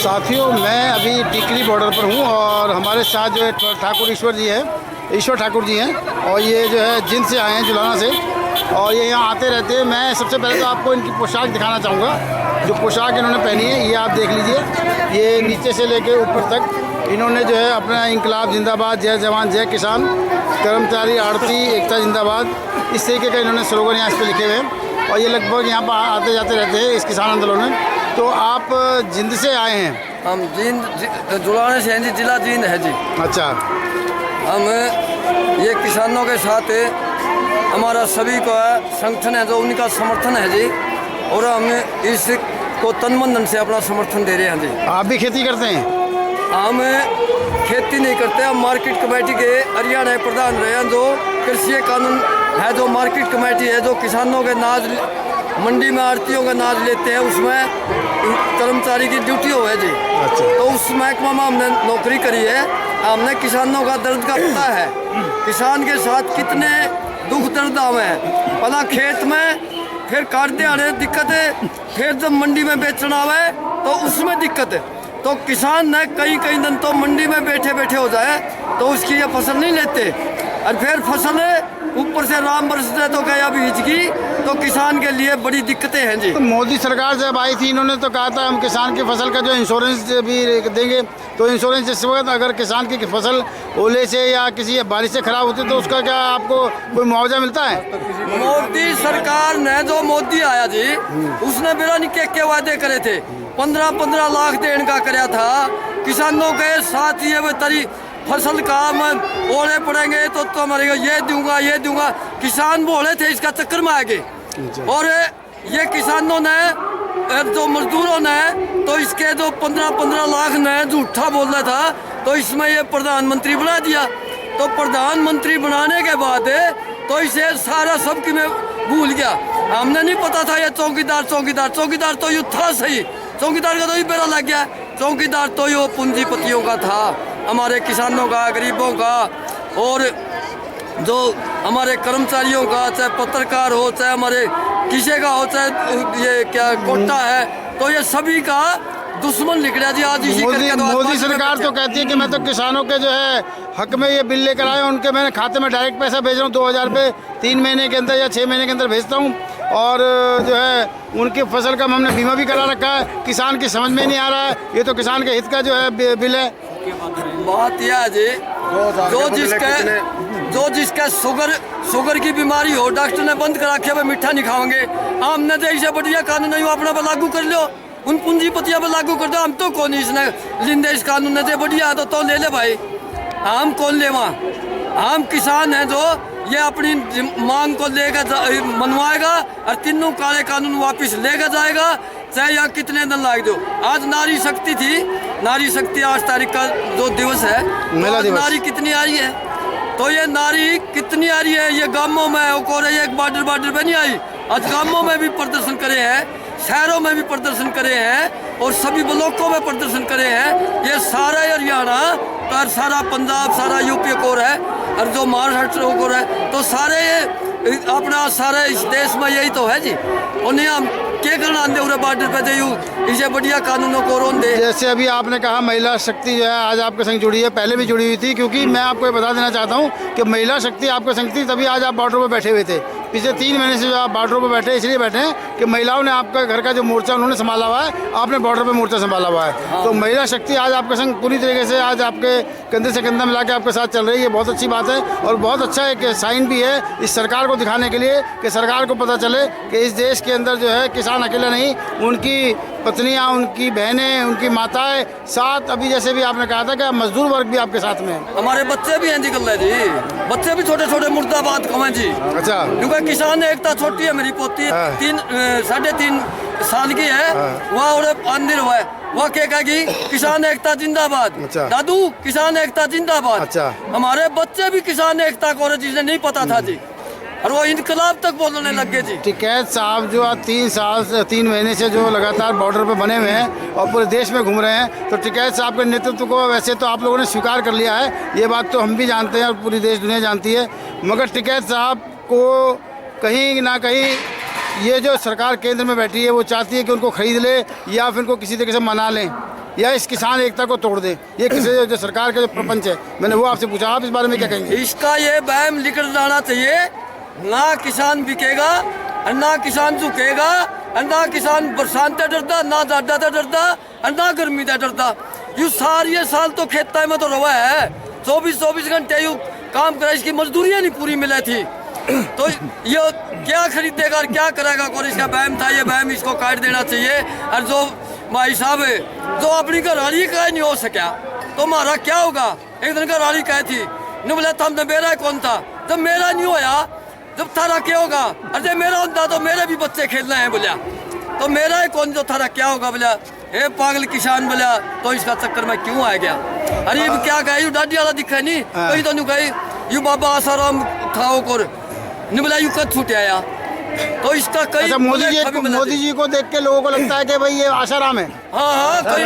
साथियों, मैं अभी टिकरी बॉर्डर पर हूँ और हमारे साथ जो है ठाकुर ईश्वर ठाकुर जी हैं और ये जो है जिंद से आए हैं, जुलाना से, और ये यहाँ आते रहते हैं। मैं सबसे पहले तो आपको इनकी पोशाक दिखाना चाहूँगा। जो पोशाक इन्होंने पहनी है ये आप देख लीजिए। ये नीचे से लेके ऊपर तक इन्होंने जो है अपना इंकलाब जिंदाबाद, जय जवान जय किसान, कर्मचारी आड़ती एकता जिंदाबाद, इस तरीके का इन्होंने स्लोगन यहाँ इस पर लिखे हुए हैं और ये लगभग यहाँ पर आते जाते रहते हैं इस किसान आंदोलन में। तो आप जिंद से आए हैं? हम जिंद जुलाने से हैं जी, जिला जिंद है जी। अच्छा। हम ये किसानों के साथ हमारा सभी का संगठन है जो उनका समर्थन है जी, और हम इसको तन मन धन से अपना समर्थन दे रहे हैं जी। आप भी खेती करते हैं? हम खेती नहीं करते, हम मार्केट कमेटी के हरियाणा प्रधान रहे हैं। जो कृषि कानून है, जो मार्केट कमेटी है, जो किसानों के नाज मंडी में आड़तियों का नाज लेते हैं, उसमें कर्मचारी की ड्यूटी हो है जी। अच्छा। तो उस महकमा में हमने नौकरी करी है। हमने किसानों का दर्द का पता है, किसान के साथ कितने दुख दर्द आवे हैं। पहला खेत में, फिर काटते आने दिक्कत है, फिर जब मंडी में बेचना आवे तो उसमें दिक्कत है। तो किसान ने कई दिन तो मंडी में बैठे बैठे हो जाए तो उसकी ये फसल नहीं लेते, और फिर फसल ऊपर से राम बरसते तो गया बीजगी, तो किसान के लिए बड़ी दिक्कतें हैं जी। तो मोदी सरकार जब आई थी इन्होंने तो कहा था हम किसान की फसल का जो इंश्योरेंस भी देंगे। तो इंश्योरेंस इस वक्त अगर किसान की फसल ओले से या किसी बारिश से खराब होती तो उसका क्या आपको कोई मुआवजा मिलता है? मोदी सरकार ने, जो मोदी आया जी, उसने बिना निके के वादे करे थे। 15 लाख देने का कराया था किसानों के साथ। ये तरी फसल का ओले पड़ेंगे तो हमारे ये दूंगा। किसान बोले थे इसका चक्कर में आगे, और ये किसानों ने, जो मजदूरों ने, तो इसके जो 15 लाख ने झूठा बोला था, तो इसमें ये प्रधानमंत्री बना दिया। तो प्रधानमंत्री बनाने के बाद तो इसे सारा सब की मैं भूल गया। हमने नहीं पता था ये चौकीदार तो ये था सही, चौकीदार का तो ही बेरा लग गया। चौकीदार तो ये पूंजीपतियों का था, हमारे किसानों का, गरीबों का, और जो हमारे कर्मचारियों का, चाहे पत्रकार हो, चाहे हमारे किसी का हो, चाहे ये क्या कोटा है, तो ये सभी का दुश्मन लिख रहा जी। आज इसी मोदी सरकार तो कहती है कि मैं तो किसानों के जो है हक में ये बिल लेकर आया, उनके मैंने खाते में डायरेक्ट पैसा भेज रहा हूँ 2000 रुपये 3 महीने के अंदर या 6 महीने के अंदर भेजता हूँ, और जो है उनकी फसल का हमने बीमा भी करा रखा है। किसान की समझ में नहीं आ रहा है, ये तो किसान के हित का जो है बिल है। बात यह है जी, जो जिसका शुगर की बीमारी हो, डॉक्टर ने बंद करा के मीठा नहीं खाओगे। हमने तो ऐसे बढ़िया कानून नहीं हो अपना पर लागू कर लो, उन पूंजीपतियों पर लागू कर दो। हम तो कौन इसने लिंदे इस कानून ने दे बढ़िया तो ले ले भाई, हम कौन ले वहाँ। हम किसान हैं जो ये अपनी मांग को लेकर मनवाएगा और तीनों काले कानून वापस लेकर जाएगा, चाहे यहाँ कितने दिन लाग दो। आज नारी शक्ति थी, नारी शक्ति 8 तारीख का जो दिवस है, तो नारी कितनी आ रही है, तो ये नारी कितनी आ रही है। ये गांवों में एक बॉर्डर पे नहीं आई, आज गांवों में भी प्रदर्शन करे हैं, शहरों में भी प्रदर्शन करे हैं, और सभी ब्लॉकों में प्रदर्शन करे हैं। ये सारा हरियाणा और सारा पंजाब, सारा यूपी को है, और जो महाराष्ट्र को है, तो सारे अपना सारे इस देश में यही तो है जी। उन्हें हम क्या करना आंदे उरे बॉर्डर पे दे इसे बढ़िया कानूनों को रोन दे। जैसे अभी आपने कहा महिला शक्ति जो है आज आपके संग जुड़ी है, पहले भी जुड़ी हुई थी, क्योंकि मैं आपको ये बता देना चाहता हूँ कि महिला शक्ति आपके संग थी, तभी आज आप बॉर्डर पर बैठे हुए थे। पिछले 3 महीने से जो आप बॉर्डर पर बैठे इसलिए बैठे हैं कि महिलाओं ने आपका घर का जो मोर्चा उन्होंने संभाला हुआ है, आपने बॉर्डर पर मोर्चा संभाला हुआ है। हाँ। तो महिला शक्ति आज आपके संग पूरी तरीके से आज आपके कंधे से कंधा मिला के आपके साथ चल रही है। बहुत अच्छी बात है और बहुत अच्छा एक साइन भी है इस सरकार को दिखाने के लिए कि सरकार को पता चले कि इस देश के अंदर जो है किसान अकेले नहीं, उनकी पत्नियां, उनकी बहनें, उनकी माताएं साथ, अभी जैसे भी आपने कहा था कि मजदूर वर्ग भी आपके साथ में है। हमारे बच्चे भी हैं जी, कल जी बच्चे भी छोटे मुर्दाबाद कमें जी। अच्छा। क्योंकि किसान एकता छोटी है, मेरी पोती 3.5 साल की है। वहाँ और अंदर हुआ है, वह क्या कहेगी किसान एकता जिंदाबाद। अच्छा। दादू किसान एकता जिंदाबाद। अच्छा। हमारे बच्चे भी किसान एकता को, जिसे नहीं पता था जी, और वो इनकलाब तक बोलने लग गए जी। टिकैत साहब जो 3 महीने से जो लगातार बॉर्डर पे बने हुए हैं और पूरे देश में घूम रहे हैं, तो टिकैत साहब के नेतृत्व को वैसे तो आप लोगों ने स्वीकार कर लिया है, ये बात तो हम भी जानते हैं और पूरी देश दुनिया जानती है, मगर टिकैत साहब को कहीं ना कहीं ये जो सरकार केंद्र में बैठी है वो चाहती है कि उनको खरीद ले या फिर उनको किसी तरीके से मना लें। या इस किसान एकता को तोड़ दे। ये किसी जो सरकार का जो प्रपंच है, मैंने वो आपसे पूछा, आप इस बारे में क्या कहेंगे? इसका ये बैम निकल जाना चाहिए। ना किसान बिकेगा, ना किसान झुकेगा, ना किसान बरसात से डरता, ना ज्यादा से डरता, ना गर्मी से डरता। यू सारे साल तो खेता में तो रवा है, 24 घंटे यू काम करा, इसकी मजदूरियाँ नहीं पूरी मिले थी। तो ये क्या खरीदेगा और क्या करेगा? और इसका बैम था, ये बैम इसको काट देना चाहिए। और जो भाई साहब है, जो अपनी घरवाली का नहीं हो सका तो हमारा क्या होगा? एक दिन घरवाली कही थी, नहीं बोला था हमने मेरा कौन था, जब मेरा नहीं होया जब थारा क्या होगा? अरे मेरा होता तो मेरे भी बच्चे खेलना है बोलिया, तो मेरा ही कौन, जो थारा क्या होगा? बोला हे पागल किसान, बोला तो इसका चक्कर में क्यों आ गया? अरे ये क्या कहे, यू दादी वाला दिखा नहीं, कहीं तो नहीं कही यू बाबा आसाराम था नहीं बोला यू कद छूट आया। तो इसका कई अच्छा, मोदी जी को देख के लोगों को लगता है कि भाई ये आसाराम है। हाँ कई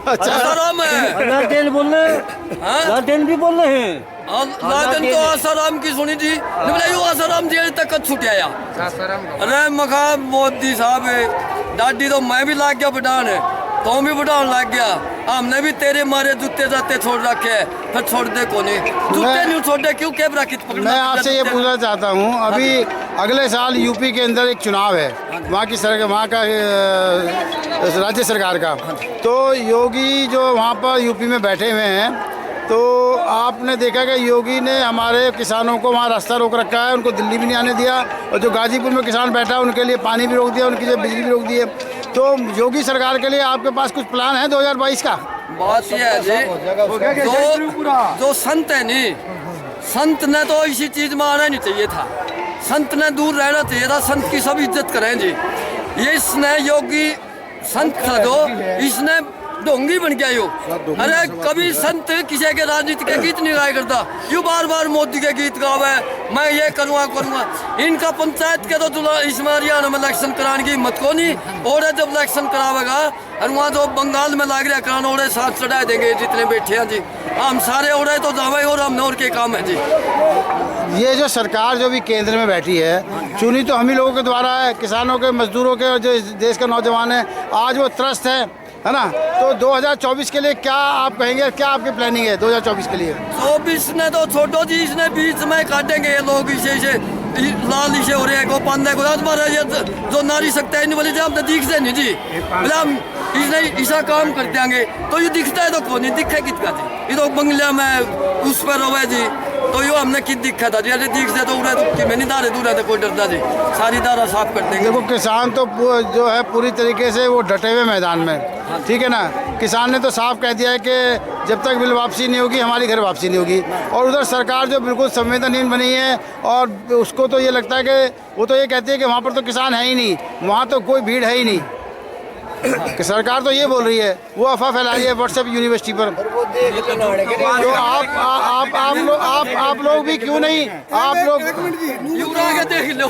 अच्छा। आसाराम है, लालटेन बोल रहे हैं, लालटेन भी बोल रहे हैं। लालटेन तो आसाराम की सुनी थी, नहीं बोला यू आसाराम जेल तक कद छूट आया। अरे मखा मोदी साहब, दादी तो मैं भी लाग गया बढ़ान, तो भी बढ़ान लग गया। हमने भी तेरे मारे जूते जाते छोड़ रखे, फिर छोड़ दे को नहीं जूते नहीं छोड़े, क्यों कैब राखी पकड़ना? मैं आपसे ये पूछना चाहता हूँ, अभी अगले साल यूपी के अंदर एक चुनाव है, वहाँ की सरकार, वहाँ का राज्य सरकार का, तो योगी जो वहाँ पर यूपी में बैठे हुए हैं, तो आपने देखा कि योगी ने हमारे किसानों को वहाँ रास्ता रोक रखा है, उनको दिल्ली भी नहीं आने दिया, और जो गाजीपुर में किसान बैठा है उनके लिए पानी भी रोक दिया, उनकी जो बिजली भी रोक दी है। तो योगी सरकार के लिए आपके पास कुछ प्लान है 2022 का? बात यह है जी, जो संत है नहीं, संत ने तो इसी चीज में आना नहीं चाहिए था, संत ने दूर रहना चाहिए था। संत की सब इज्जत करें जी। ये इसने योगी संत था, जो इसने ढोंगी बन गया यो। अरे कभी संत किसी के राजनीति के गीत नहीं गाया करता, यू बार बार मोदी के गीत गावे, मैं ये करूँगा। इनका पंचायत के तो इसमें हरियाणा में इलेक्शन कराने की हिम्मत को नहीं, और जब इलेक्शन करावेगा और वहाँ जो बंगाल में लाग रहा कराना, और साथ चढ़ा देंगे जितने बैठे हैं जी। हम सारे और तो जावे, और हमने और के काम है जी। ये जो सरकार जो भी केंद्र में बैठी है, चुनी तो हम ही लोगों के द्वारा है, किसानों के, मजदूरों के, और जो इस देश के नौजवान है, आज वो त्रस्त है ना? तो 2024 के लिए क्या आप कहेंगे, क्या आपकी प्लानिंग है 2024 के लिए? 24 ने तो छोटो जी, इसने बीच में काटेंगे ये लोग, इसे लाल इसे हो रहे हैं को पांडे को हमारा ये जो नारी सकता है नहीं बोले, हम तो दिख से नहीं जी, बोले हम इसने ऐसा काम कर देंगे, तो ये दिखता है तो कौन नहीं दिखा कितना जी, ये तो बंगला में उस पर रोवे जी, तो यो हमने कित दिखा था जी। अरे दिख से तो उड़ा तो मैंने दारे दूर तो कोई डरता जी, सारी दारा साफ कर देंगे। देखो किसान तो जो है पूरी तरीके से वो डटे हुए मैदान में, ठीक है ना? किसान ने तो साफ कह दिया है कि जब तक बिल वापसी नहीं होगी हमारी घर वापसी नहीं होगी, और उधर सरकार जो बिल्कुल संवेदनहीन बनी है, और उसको तो ये लगता है कि वो तो ये कहती है कि वहाँ पर तो किसान है ही नहीं, वहाँ तो कोई भीड़ है ही नहीं। कि सरकार तो ये बोल रही है, वो अफवाह फैला रही है व्हाट्सएप यूनिवर्सिटी पर। तो आप लोग भी क्यों नहीं, आप लोग देख लो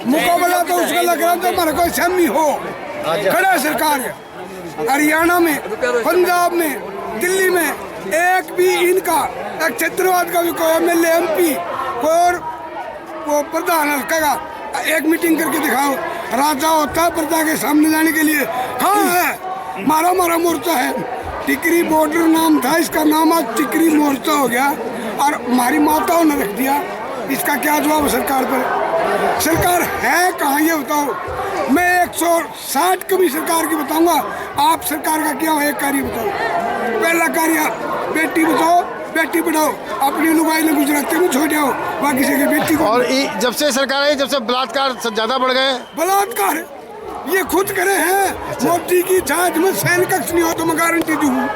मुकाबला तो उसका लग रहा था हमारा कोई सहमी हो खड़ा सरकार है। हरियाणा में, पंजाब में, दिल्ली में एक भी इनका एक क्षेत्रवाद का भी कोई MLA MP और वो प्रधान हल्का एक मीटिंग करके दिखाओ, राजा होता है प्रजा के सामने जाने के लिए, कहाँ है? मारा मोर्चा है, टिकरी बॉर्डर नाम था इसका, नाम आज टिकरी मोर्चा हो गया, और हमारी माताओं ने रख दिया। इसका क्या जवाब सरकार पर? सरकार है कहाँ ये बताओ। मैं 160 कभी सरकार की बताऊंगा, आप सरकार का क्या हो एक कार्य बताओ। पहला कार्य बेटी बचाओ बेटी पढ़ाओ, अपनी लुगाई ने गुजराती में छोड़ जाओ, बाकी से बेटी को। और जब से सरकार आई, जब से बलात्कार ज्यादा बढ़ गए। बलात्कार ये खुद करे हैं। मोदी की जहाज में सैन्य कक्ष नहीं हो तो मैं गारंटी दूँ।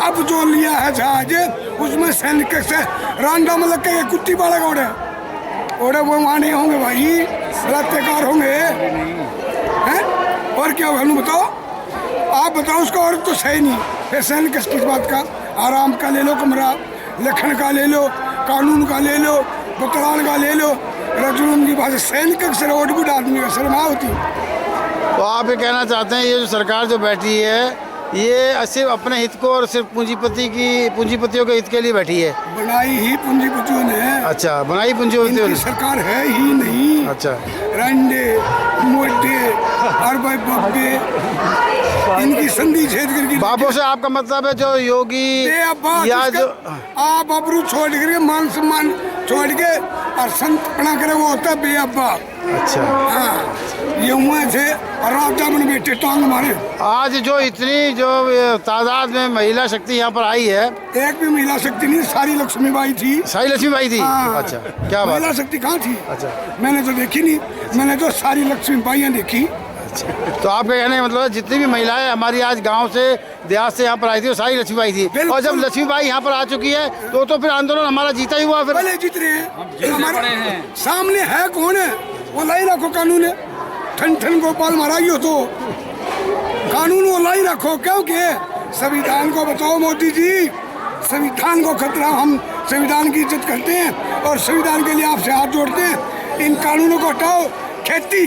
अब जो लिया है जहाज उसमें सैन्य कक्ष है, रांडा में लग के कुत्ती पाला घोड़े ओड़े वो वहाँ नहीं होंगे भाई, बलात्कार होंगे हैं? और क्या होगा बताओ, आप बताओ उसका। और तो सही नहीं फिर सैन्य कक्ष किस बात का? आराम का ले लो कमरा, लखन का ले लो, कानून का ले लो, बतलान का ले लो, जुर्म की बात। सैन्य कक्ष रोड भी आदमी का शर्मा होती। तो आप ये कहना चाहते हैं ये जो सरकार जो बैठी है ये सिर्फ अपने हित को और सिर्फ पूंजीपतियों के हित के लिए बैठी है। बनाई ही पूंजीपतियों ने। अच्छा, बनाई पूंजीपतियों इनकी ने। सरकार है ही नहीं। अच्छा, रंडे मोटे अरबे बब्बे इनकी संधि छेद करके बाबू से आपका मतलब है जो योगी या जो आप अबरू छोड़ करके मान सम्मान छोड़ के और संत पढ़ा करे वो होता है बेअब्बा। अच्छा, हाँ, ये हुए थे और राजा बन बैठे टांग मारे। आज जो इतनी जो तादाद में महिला शक्ति यहाँ पर आई है, एक भी महिला शक्ति नहीं, सारी लक्ष्मीबाई थी। सारी लक्ष्मीबाई थी। हाँ। अच्छा, क्या बात। महिला शक्ति कहाँ थी? अच्छा, मैंने तो देखी नहीं, मैंने तो सारी लक्ष्मीबाइयाँ देखी। तो आपका कहने का मतलब है जितनी भी महिलाएं हमारी आज गांव से देहात से यहाँ पर आई थी वो सारी लक्ष्मीबाई थी। बिल्कुल। और जब लक्ष्मीबाई यहाँ पर आ चुकी है तो फिर आंदोलन हमारा जीता ही हुआ। फिर भले जीत रहे हैं, हमारे सामने है कौन है वो लाई रखो कानून है। ठन ठन गोपाल महाराज हो तो कानून वो लाई रखो, क्योंकि संविधान को बचाओ मोदी जी। संविधान को खतरा, हम संविधान की इज्जत करते हैं और संविधान के लिए आपसे हाथ जोड़ते हैं। इन कानूनों को हटाओ। खेती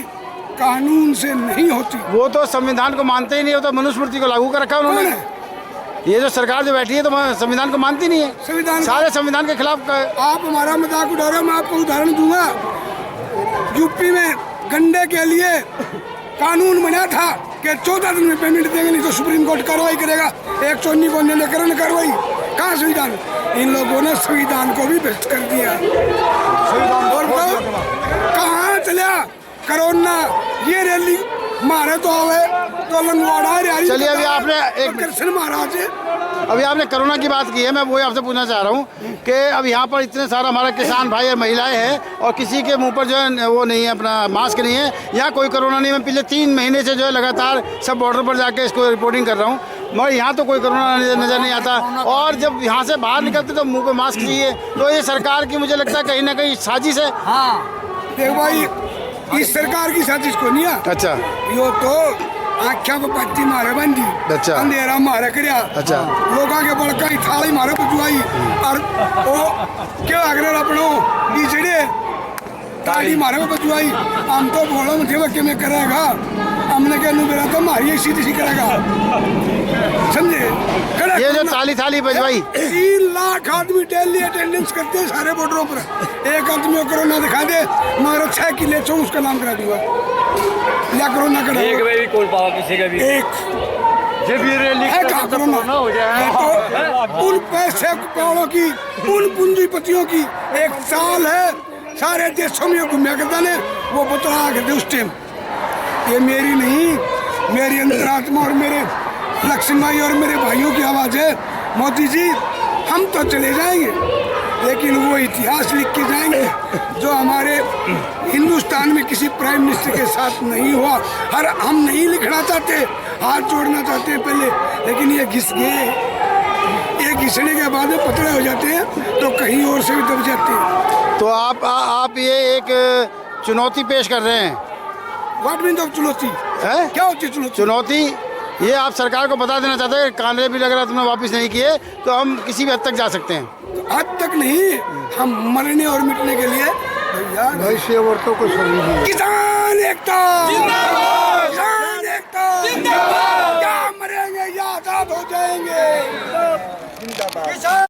कानून से नहीं होती। वो तो संविधान को मानते ही नहीं, होता मनुस्मृति को लागू कर रखा है कौन उन्होंने। है? ये जो सरकार जो बैठी है तो संविधान को मानती नहीं है, संविधान सारे संविधान के खिलाफ आप हमारा मजाक उड़ा रहे हो। मैं आपको उदाहरण दूंगा। यूपी में गंडे के लिए कानून बना था कि 14 दिन में पेमेंट देंगे, नहीं तो सुप्रीम कोर्ट कार्रवाई करेगा। 119 को निराकरण कार्रवाई। कहाँ संविधान? इन लोगों ने संविधान को भी भ्रष्ट कर दिया। और कहाँ चला कोरोना? ये रैली मारे तो आवे तो लंगवाड़ा। चलिए, अभी आपने एक कृष्ण महाराज अभी आपने कोरोना की बात की है, मैं वही आपसे पूछना चाह रहा हूँ कि अब यहाँ पर इतने सारा हमारे किसान भाई और महिलाएं हैं और किसी के मुंह पर जो है वो नहीं है, अपना मास्क नहीं है। यहाँ कोई कोरोना नहीं है। मैं पिछले 3 महीने से जो है लगातार सब बॉर्डर पर जाके इसको रिपोर्टिंग कर रहा हूँ, मगर यहाँ तो कोई कोरोना नज़र नहीं आता। और जब यहाँ से बाहर निकलते तो मुँह पर मास्क चाहिए। तो ये सरकार की मुझे लगता है कहीं ना कहीं साजिश है। देख भाई, इस सरकार की साजिश को नहीं है। अच्छा, यो तो आख्या को पट्टी मारे बंदी। अच्छा, अंधेरा मारे करया। अच्छा, लोगों के बड़का ही थाली मारे बजुआई और वो क्या अगर अपनो इचड़े ताली मारे बजुआई। हम तो बोलो मुझे के में करेगा, हमने क्या नु मेरा तो मारिए सीधी करेगा। समझे? ये जो थाली बजवाई 3 लाख आदमी डेली अटेंडेंस करते हैं सारे बॉर्डरों पर। एक आदमी को कोरोना दिखा दे, मगर 6 किले चो उसका नाम करा दूंगा या कोरोना करा। एक भी कोई पावा किसी का भी एक जब ये रैली है कहाँ कोरोना हो जाए तो उन पैसे कौड़ों की, उन पूंजीपतियों की एक चाल है। सारे देशों में घूमया करता ने वो बतला करते उस टाइम। ये मेरी नहीं, मेरी अंतरात्मा और मेरे लक्ष्मीबाई और मेरे भाइयों की आवाज़ है। मोदी जी, हम तो चले जाएंगे लेकिन वो इतिहास लिख के जाएंगे जो हमारे हिंदुस्तान में किसी प्राइम मिनिस्टर के साथ नहीं हुआ। हम नहीं लिखना चाहते, हाथ जोड़ना चाहते हैं पहले, लेकिन ये घिस गए। ये घिसने के बाद में पतले हो जाते हैं तो कहीं और से भी दब जाते हैं। तो आप ये एक चुनौती पेश कर रहे हैं। व्हाट मीन ऑफ चुनौती है? क्या होती है चुनौती? ये आप सरकार को बता देना चाहते हैं कानून भी अगर तुमने वापस नहीं किए तो हम किसी भी हद तक जा सकते हैं। हद तक नहीं, हम मरने और मिटने के लिए भैया औरतों को किसान एकता, किसान एकता, क्या मरेंगे या आजाद हो जाएंगे।